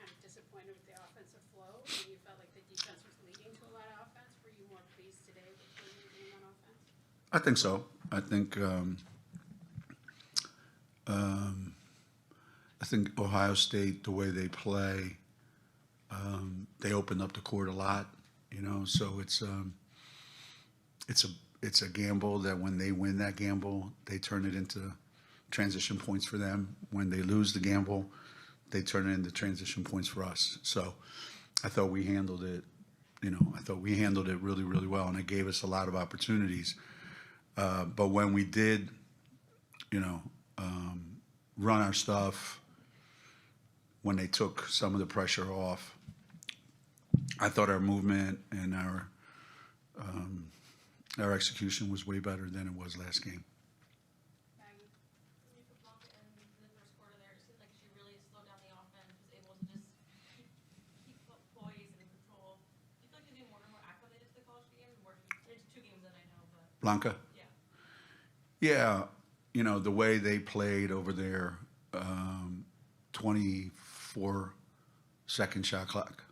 kind of disappointed with the offensive flow, and you felt like the defense was leading to a lot of offense? Were you more pleased today with what you were doing on offense? I think so. I think Ohio State, the way they play, they open up the court a lot. So it's a gamble that when they win that gamble, they turn it into transition points for them. When they lose the gamble, they turn it into transition points for us. So I thought we handled it. Really, really well, and it gave us a lot of opportunities. But when we did, run our stuff, when they took some of the pressure off, I thought our movement and our execution was way better than it was last game. Maggie, you for Blanca in the first quarter there, it seemed like she really slowed down the offense, was able to just keep poise and control. Do you feel like you're getting more and more acclimated to the college game? There's 2 games that I know, but Blanca? Yeah. Yeah, the way they played over there, 24-second shot clock,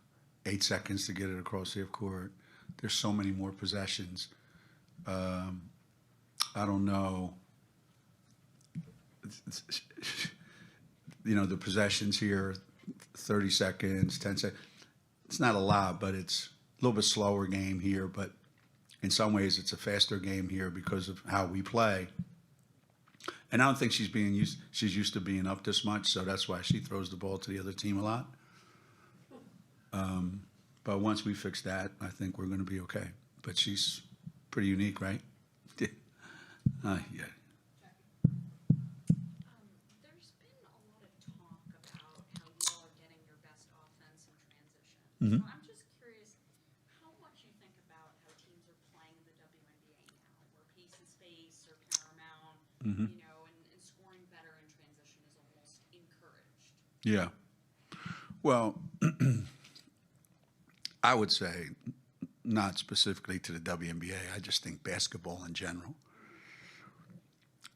8 seconds to get it across the half court. There's so many more possessions. I don't know. The possessions here, 30 seconds, 10 seconds. It's not a lot, but it's a little bit slower game here. But in some ways, it's a faster game here because of how we play. And I don't think she's used to being up this much, so that's why she throws the ball to the other team a lot. But once we fix that, I think we're going to be okay. But she's pretty unique, right? Yeah. There's been a lot of talk about how you all are getting your best offense in transition. Mm-hmm. So I'm just curious how much you think about how teams are playing in the WNBA now, where pace and space are paramount, Mm-hmm. And scoring better in transition is almost encouraged. Yeah. Well, I would say not specifically to the WNBA. I just think basketball in general.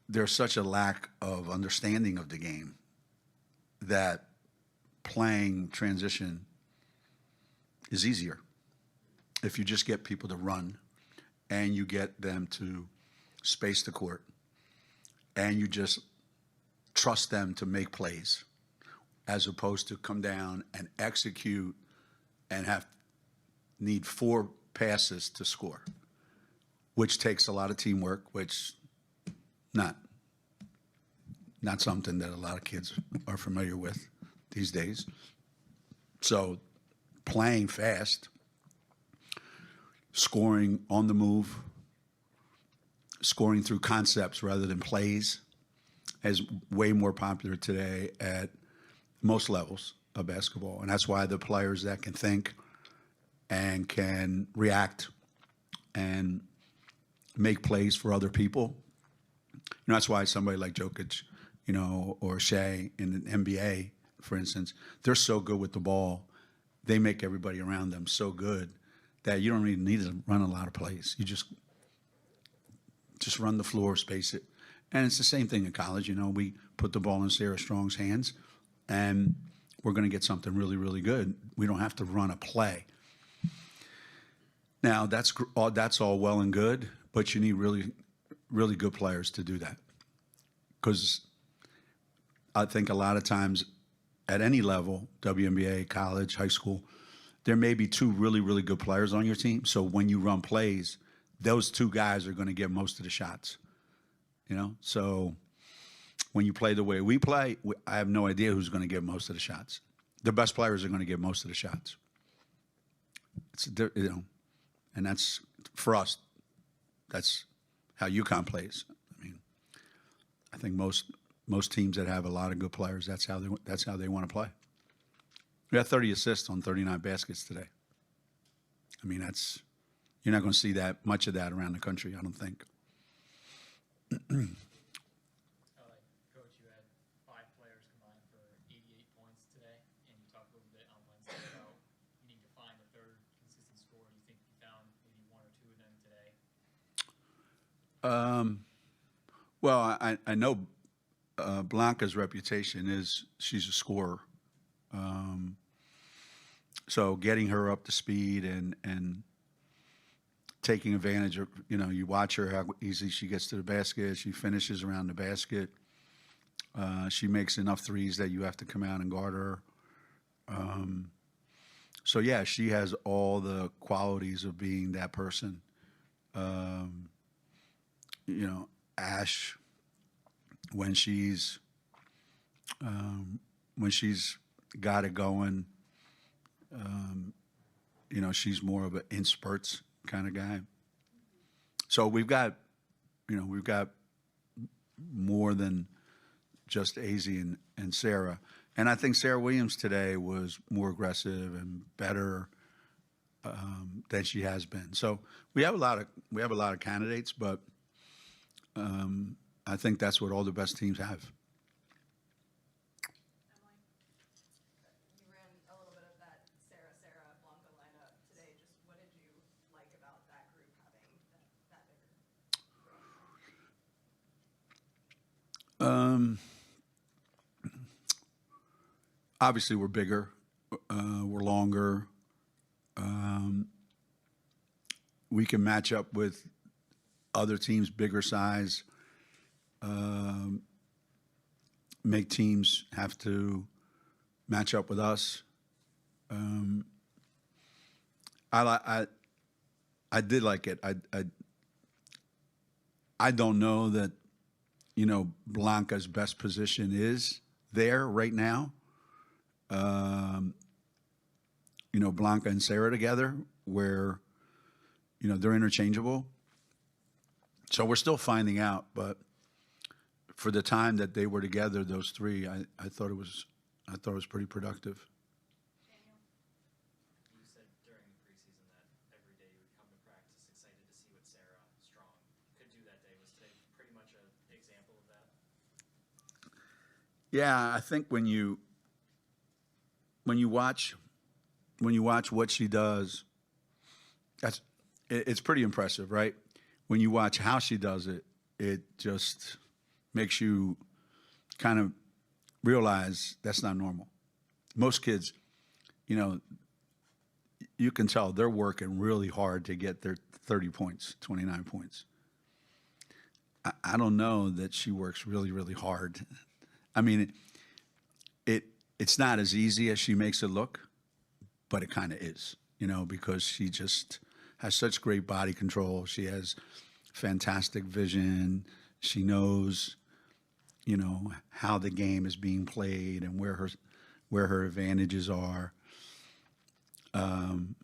There's such a lack of understanding of the game that playing transition is easier if you just get people to run and you get them to space the court and you just trust them to make plays as opposed to come down and execute and need 4 passes to score, which takes a lot of teamwork, which not something that a lot of kids are familiar with these days. So playing fast, scoring on the move, scoring through concepts rather than plays is way more popular today at most levels of basketball. And that's why the players that can think and can react and make plays for other people, that's why somebody like Jokic, or Shea in the NBA, for instance, they're so good with the ball. They make everybody around them so good that you don't really need to run a lot of plays. You just run the floor, space it. And it's the same thing in college. We put the ball in Sarah Strong's hands, and we're going to get something really, really good. We don't have to run a play. Now, that's all well and good, but you need really, really good players to do that. Because I think a lot of times at any level, WNBA, college, high school, there may be 2 really, really good players on your team. So when you run plays, those 2 guys are going to get most of the shots. So when you play the way we play, I have no idea who's going to get most of the shots. The best players are going to get most of the shots. And that's for us. That's how UConn plays. I think most teams that have a lot of good players, that's how they want to play. We had 30 assists on 39 baskets today. You're not going to see that much of that around the country, I don't think. Coach, you had 5 players combined for 88 points today, and you talked a little bit on Wednesday about needing to find a third consistent scorer. Do you think you found maybe 1 or 2 of them today? Well, I know Blanca's reputation is she's a scorer. So getting her up to speed and taking advantage of, you watch her, how easy she gets to the basket. She finishes around the basket. She makes enough threes that you have to come out and guard her. So, yeah, she has all the qualities of being that person. Ash, when she's got it going, she's more of an in spurts kind of guy. So we've got more than just Azzy and Sarah. And I think Sarah Williams today was more aggressive and better than she has been. So we have a lot of candidates, but I think that's what all the best teams have. You ran a little bit of that Sarah Blanca lineup today. Just what did you like about that group having that bigger? Obviously, we're bigger, we're longer. We can match up with other teams bigger size. Make teams have to match up with us. I did like it. I don't know that Blanca's best position is there right now. Blanca and Sarah together, where they're interchangeable. So we're still finding out, but for the time that they were together, those three, I thought it was pretty productive. You said during the preseason that every day you would come to practice excited to see what Sarah Strong could do that day. Was today pretty much an example of that? Yeah, I think when you watch what she does, it's pretty impressive, right? When you watch how she does it, it just makes you kind of realize that's not normal. Most kids, you can tell they're working really hard to get their 30 points, 29 points. I don't know that she works really, really hard. I mean, it's not as easy as she makes it look, but it kind of is, because she just has such great body control. She has fantastic vision. She knows, how the game is being played and where her advantages are. And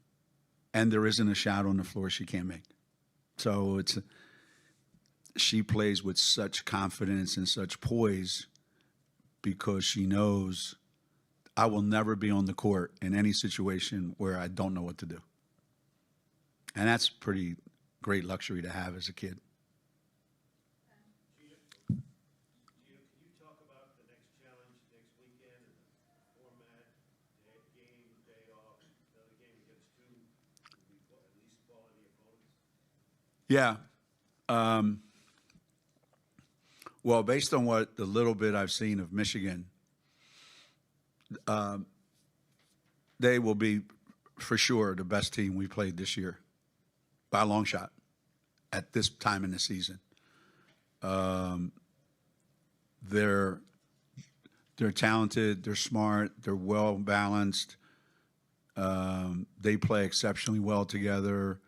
there isn't a shot on the floor she can't make. So she plays with such confidence and such poise because she knows I will never be on the court in any situation where I don't know what to do. And that's pretty great luxury to have as a kid. Geno, can you talk about the next challenge next weekend and the format, game, day off, another game against two, at least quality opponents? Yeah. Well, based on the little bit I've seen of Michigan, they will be for sure the best team we played this year by a long shot at this time in the season. They're talented, they're smart, they're well balanced. They play exceptionally well together.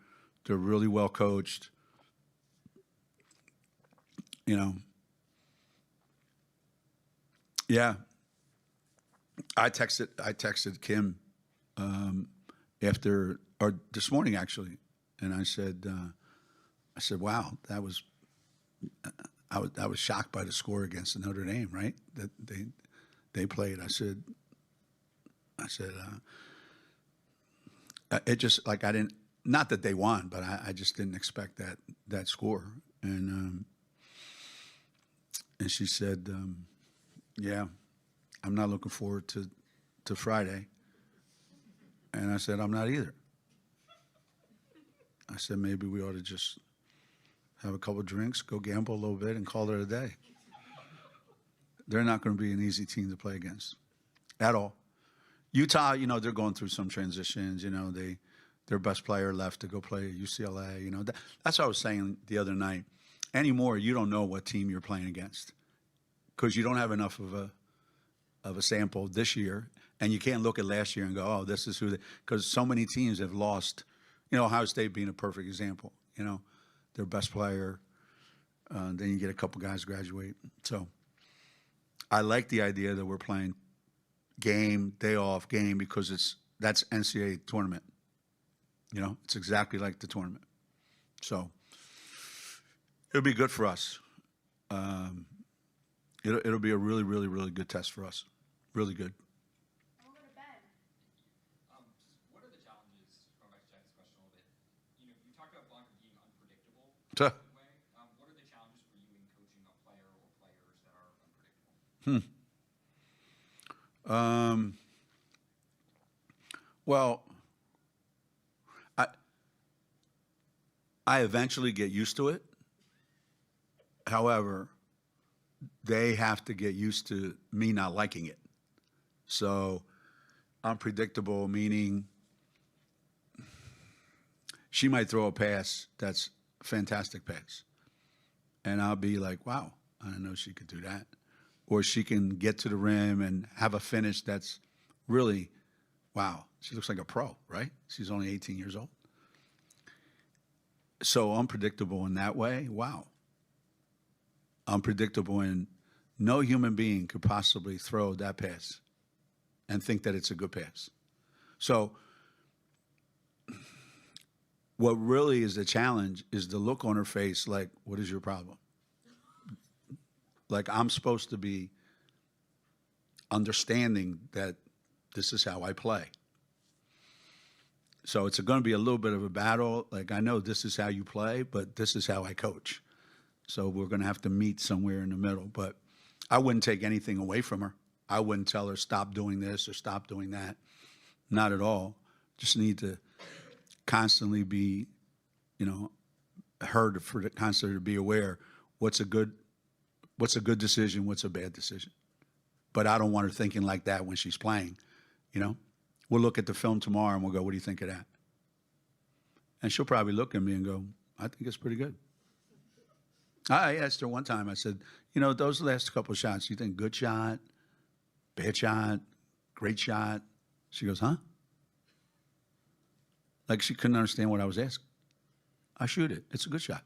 They're really well coached. Yeah. I texted Kim after or this morning actually, and I said, wow, I was shocked by the score against Notre Dame, right? That they played. I said, it just like I didn't. Not that they won, but I just didn't expect that score. And she said, yeah, I'm not looking forward to Friday. And I said, I'm not either. I said, maybe we ought to just have a couple drinks, go gamble a little bit, and call it a day. They're not going to be an easy team to play against at all. Utah, they're going through some transitions. Their best player left to go play at UCLA. That's what I was saying the other night. Anymore, you don't know what team you're playing against because you don't have enough of a sample this year, and you can't look at last year and go, oh, this is who. Because so many teams have lost. Ohio State being a perfect example. Their best player. Then you get a couple guys graduate. So I like the idea that we're playing game, day off, game, because that's NCAA tournament. It's exactly like the tournament. So it'll be good for us. It'll be a really, really, really good test for us. Really good. Over to Ben. What are the challenges, going back to Jack's question a little bit, you talked about Blanca being unpredictable in Tuh. a way. What are the challenges for you in coaching a player or players that are unpredictable? Well, I eventually get used to it. However, they have to get used to me not liking it. So unpredictable, meaning she might throw a pass that's a fantastic pass. And I'll be like, wow, I didn't know she could do that. Or she can get to the rim and have a finish that's really, wow, she looks like a pro, right? She's only 18 years old. So unpredictable in that way, wow. Unpredictable, and no human being could possibly throw that pass and think that it's a good pass. So what really is the challenge is the look on her face like, what is your problem? Like, I'm supposed to be understanding that this is how I play. So it's going to be a little bit of a battle. Like, I know this is how you play, but this is how I coach. So we're going to have to meet somewhere in the middle. But I wouldn't take anything away from her. I wouldn't tell her, stop doing this or stop doing that. Not at all. Just need to constantly be, constantly to be aware what's a good decision, what's a bad decision. But I don't want her thinking like that when she's playing, We'll look at the film tomorrow and we'll go, what do you think of that? And she'll probably look at me and go, I think it's pretty good. I asked her one time, I said, those last couple of shots, you think good shot, bad shot, great shot? She goes, huh? Like she couldn't understand what I was asking. I shoot it. It's a good shot.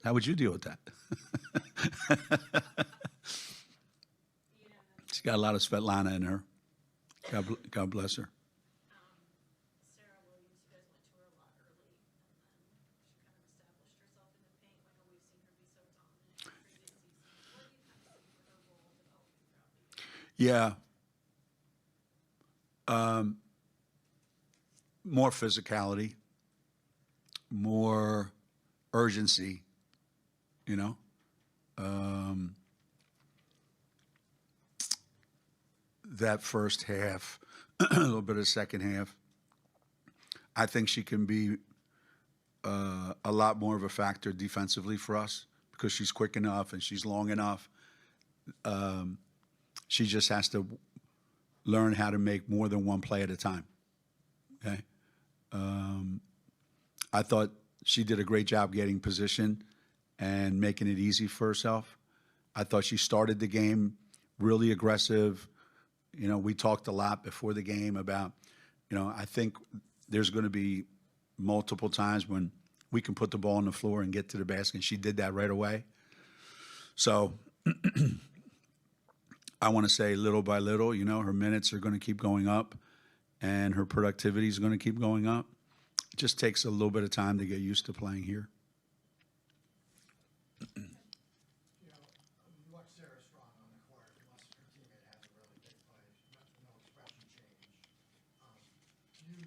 How would you deal with that? She's got a lot of Svetlana in her. God bless her. Sarah Williams, you guys went to her a lot early, and then she kind of established herself in the paint. I know we've seen her be so dominant in previous seasons. What do you kind of see for her role developing throughout the year? Yeah. More physicality, more urgency, that first half, a little bit of second half. I think she can be a lot more of a factor defensively for us because she's quick enough and she's long enough. She just has to learn how to make more than one play at a time. Okay. I thought she did a great job getting position and making it easy for herself. I thought she started the game really aggressive. We talked a lot before the game about, I think there's going to be multiple times when we can put the ball on the floor and get to the basket, and she did that right away. So I want to say little by little, her minutes are going to keep going up and her productivity is going to keep going up. It just takes a little bit of time to get used to playing here. You watch Sarah Strong on the court, unless her teammate has a really big play, no expression change. Can you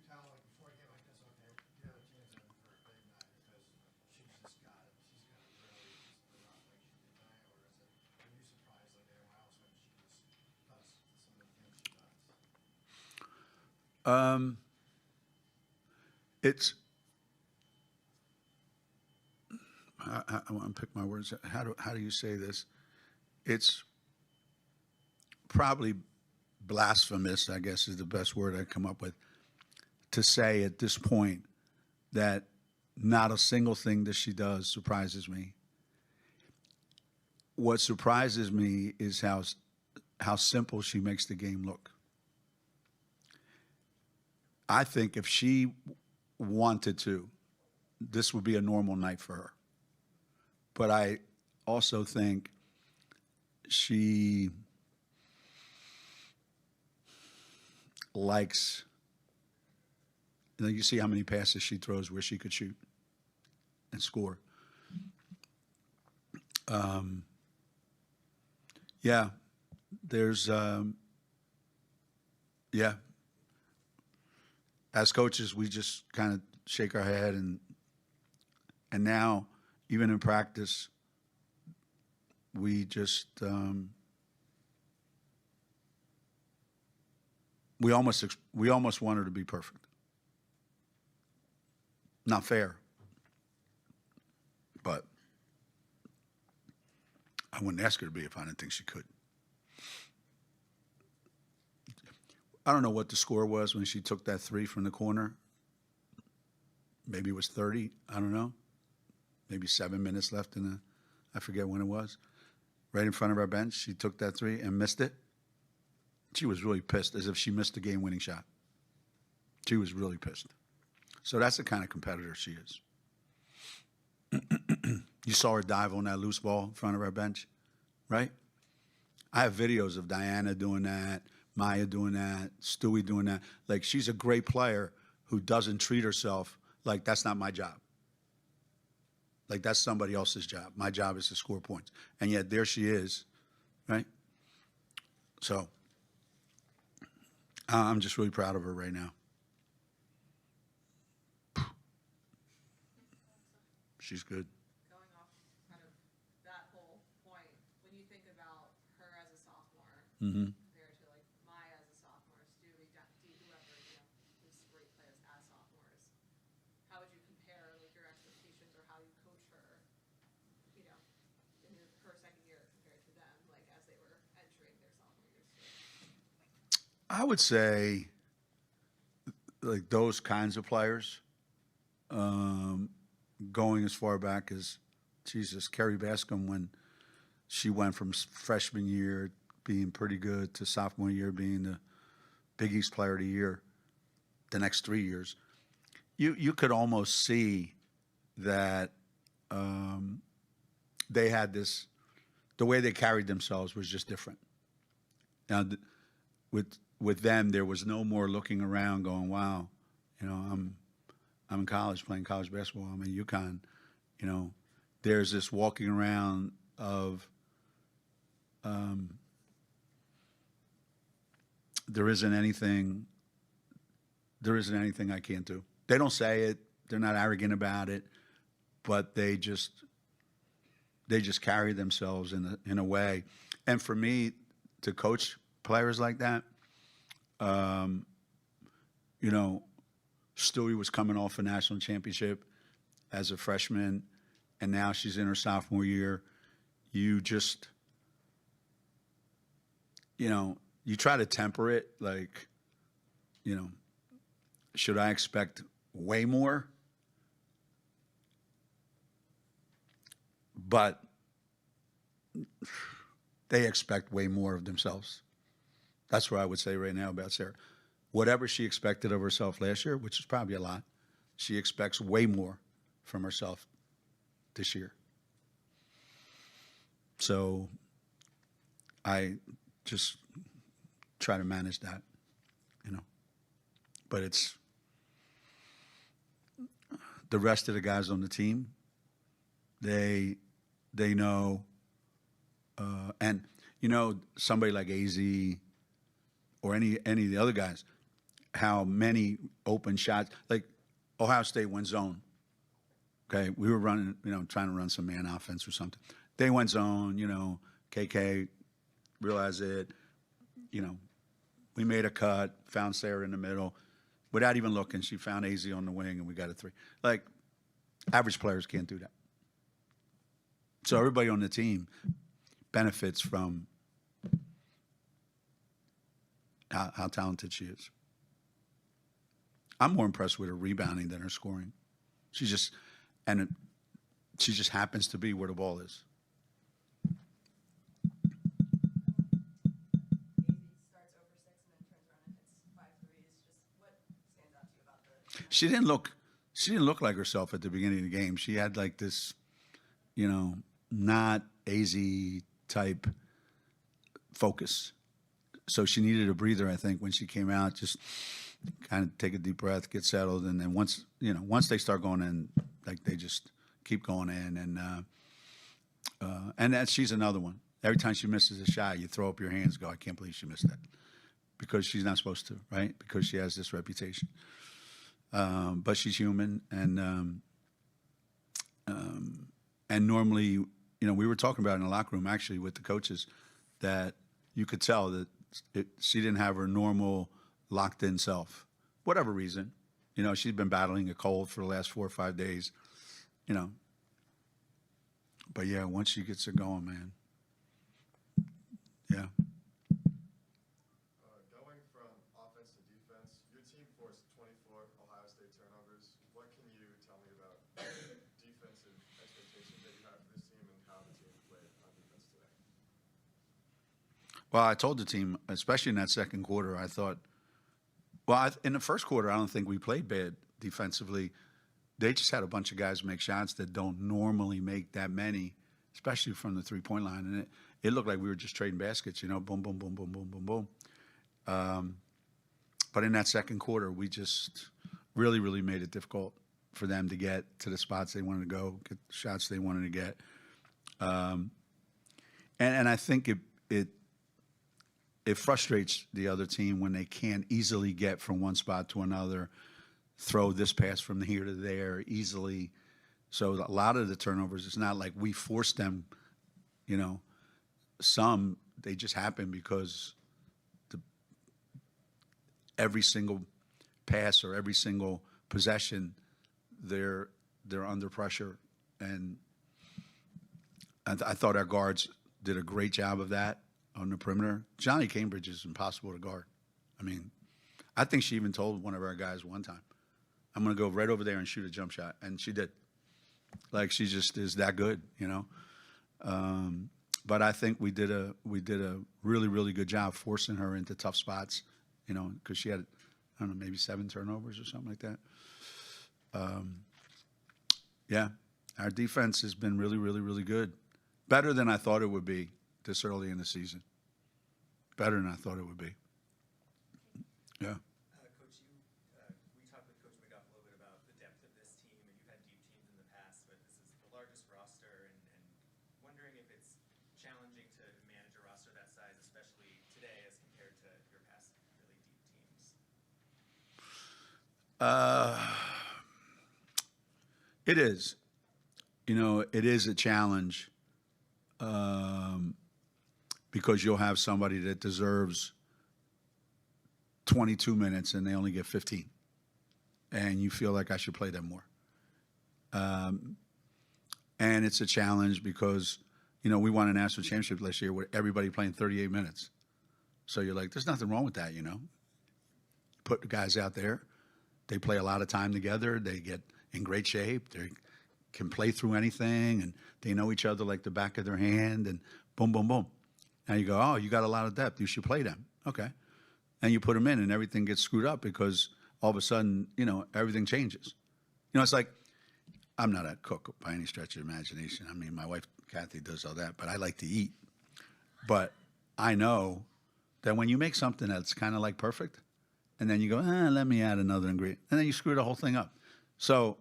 tell, like, before a game like this, okay, the other team's in for a big night because she's got it really just lit up like she did tonight, or is it, are you surprised like anyone else when she just does some of the things she does? I want to pick my words. How do you say this? It's probably blasphemous, I guess is the best word I come up with, to say at this point that not a single thing that she does surprises me. What surprises me is how simple she makes the game look. I think if she wanted to, this would be a normal night for her. But I also think she likes, you see how many passes she throws where she could shoot and score. Yeah, there's, yeah. As coaches, we just kind of shake our head, and now, even in practice, we just we almost want her to be perfect. Not fair, but I wouldn't ask her to be if I didn't think she could. I don't know what the score was when she took that three from the corner. Maybe it was 30. I don't know. Maybe 7 minutes left in the, I forget when it was. Right in front of our bench, she took that three and missed it. She was really pissed, as if she missed the game-winning shot. She was really pissed. So that's the kind of competitor she is. You saw her dive on that loose ball in front of our bench, right? I have videos of Diana doing that, Maya doing that, Stewie doing that. Like, she's a great player who doesn't treat herself like that's not my job. Like, that's somebody else's job. My job is to score points. And yet there she is, right? So I'm just really proud of her right now. She's good. Going off kind of that whole point, when you think about her as a sophomore, compared to like Maya as a sophomore, Stewie, whoever, these great players as sophomores, how would you compare like your expectations or how you coach her, in her second year compared to them, like as they were entering their sophomore years too? I would say, like, those kinds of players, going as far back as, Jesus, Carrie Bascom, when she went from freshman year being pretty good to sophomore year being the Big East Player of the Year the next 3 years, you could almost see that they had this, the way they carried themselves was just different. Now, with them, there was no more looking around going, wow, I'm in college playing college basketball. I'm in UConn. There's this walking around of there isn't anything I can't do. They don't say it. They're not arrogant about it, but they just carry themselves in a way. And for me to coach players like that, Stewie was coming off a national championship as a freshman, and now she's in her sophomore year. You just, you try to temper it, like, should I expect way more? But they expect way more of themselves. That's what I would say right now about Sarah. Whatever she expected of herself last year, which is probably a lot, she expects way more from herself this year. So I just try to manage that, But it's the rest of the guys on the team, they know, and, somebody like AZ or any of the other guys, how many open shots, like Ohio State went zone. Okay, we were running, trying to run some man offense or something. They went zone, KK realized it, we made a cut, found Sarah in the middle. Without even looking, she found AZ on the wing, and we got a three. Like, average players can't do that. So everybody on the team benefits from how talented she is. I'm more impressed with her rebounding than her scoring. She just happens to be where the ball is. Starts over 6 and then turns around and hits 5 threes. Just what stands out to you about the? She didn't look like herself at the beginning of the game. She had like this, not AZ type focus. So she needed a breather, I think, when she came out. Just kind of take a deep breath, get settled, and then once they start going in, like they just keep going in, and that she's another one. Every time she misses a shot, you throw up your hands, go, I can't believe she missed that, because she's not supposed to, right? Because she has this reputation. But she's human, and normally, we were talking about it in the locker room actually with the coaches, that you could tell that she didn't have her normal locked-in self, whatever reason. She's been battling a cold for the last 4 or 5 days, But yeah, once she gets her going, man. Yeah. Going from offense to defense, your team forced 24 Ohio State turnovers. What can you tell me about defensive expectations that you have for this team and how the team played on defense today? Well, I told the team, especially in that second quarter, I thought, in the first quarter, I don't think we played bad defensively. They just had a bunch of guys make shots that don't normally make that many, especially from the three-point line. And it looked like we were just trading baskets, boom, boom, boom, boom, boom, boom, boom. But in that second quarter, we just really, really made it difficult for them to get to the spots they wanted to go, get the shots they wanted to get. And I think it frustrates the other team when they can't easily get from one spot to another, throw this pass from here to there easily. So a lot of the turnovers, it's not like we forced them, Some, they just happen because every single pass or every single possession, they're under pressure. And I thought our guards did a great job of that on the perimeter. Johnny Cambridge is impossible to guard. I mean, I think she even told one of our guys one time, I'm going to go right over there and shoot a jump shot. And she did. Like, she just is that good, But I think we did a really, really good job forcing her into tough spots, because she had, I don't know, maybe 7 turnovers or something like that. Yeah, our defense has been really, really, really good. Better than I thought it would be this early in the season. Better than I thought it would be. Yeah. Coach, we talked with Coach McGuff a little bit about the depth of this team, and you've had deep teams in the past, but this is the largest roster, and wondering if it's challenging to manage a roster that size, especially today as compared to your past really deep teams. It is. It is a challenge because you'll have somebody that deserves 22 minutes and they only get 15. And you feel like I should play them more. And it's a challenge because, we won a national championship last year with everybody playing 38 minutes. So you're like, there's nothing wrong with that, Put the guys out there. They play a lot of time together. They get in great shape. They can play through anything, and they know each other like the back of their hand, and boom, boom, boom. Now you go, oh, you got a lot of depth. You should play them. Okay. And you put them in, and everything gets screwed up because all of a sudden, everything changes. It's like, I'm not a cook by any stretch of the imagination. I mean, my wife, Kathy, does all that, but I like to eat. But I know that when you make something that's kind of like perfect, and then you go, let me add another ingredient, and then you screw the whole thing up. So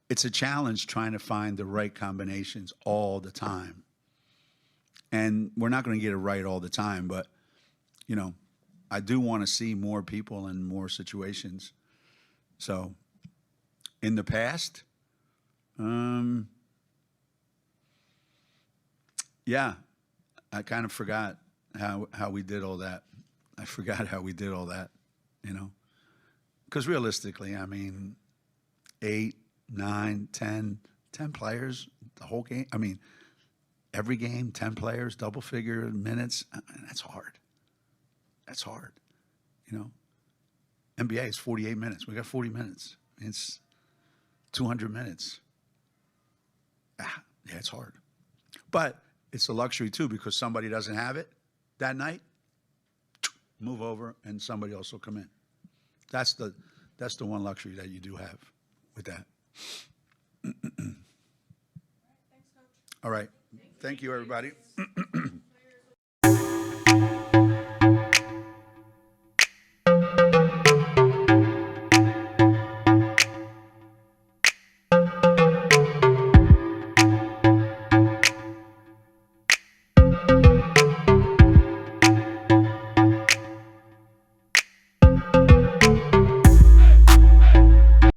it's a challenge trying to find the right combinations all the time. And we're not going to get it right all the time, but, I do want to see more people in more situations. So in the past, yeah, I kind of forgot how we did all that. I forgot how we did all that, Because realistically, I mean, 8, 9, 10 players, the whole game. I mean, every game, 10 players, double figure minutes. That's hard. That's hard, you know. NBA is 48 minutes. We got 40 minutes. It's 200 minutes. Yeah, it's hard. But it's a luxury, too, because somebody doesn't have it that night, move over, and somebody else will come in. That's the one luxury that you do have with that. Thanks, Coach. All right. Thank you, everybody.